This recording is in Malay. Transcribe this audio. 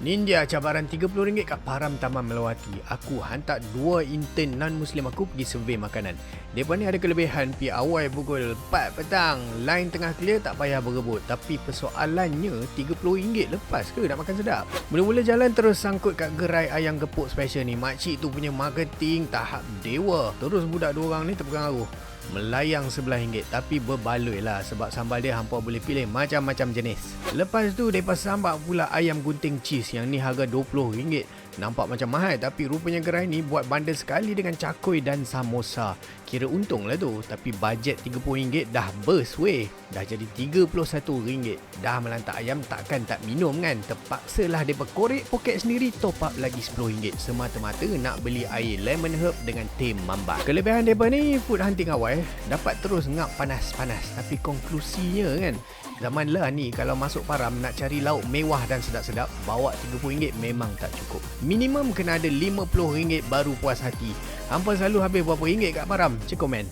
Ni dia cabaran RM30 kat Param Taman Melawati. Aku hantar 2 intern non-Muslim aku pergi survey makanan. Mereka ni ada kelebihan pi awal pukul 4 petang. Line tengah clear tak payah berebut. Tapi persoalannya RM30 lepas ke nak makan sedap? Mula-mula jalan terus sangkut kat gerai ayam gepuk special ni. Makcik tu punya marketing tahap dewa. Terus budak 2 orang ni terpegang arus. Melayang RM11 tapi berbaloi lah sebab sambal dia hampa boleh pilih macam-macam jenis. Lepas tu mereka sambal pula ayam gunting cheese yang ni harga RM20. Nampak macam mahal tapi rupanya gerai ni buat bundle sekali dengan cakoi dan samosa. Kira untung lah tu, tapi bajet RM30 dah burst weh. Dah jadi RM31. Dah melantak ayam takkan tak minum kan. Terpaksalah mereka korek poket sendiri top up lagi RM10 semata-mata nak beli air lemon herb dengan teh mamba. Kelebihan mereka ni food hunting awal dapat terus ngap panas-panas. Tapi konklusinya kan, zaman lah ni kalau masuk Param nak cari lauk mewah dan sedap-sedap, bawa RM30 memang tak cukup. Minimum kena ada RM50 baru puas hati. Hampa selalu habis berapa ringgit kat Param? Cek komen.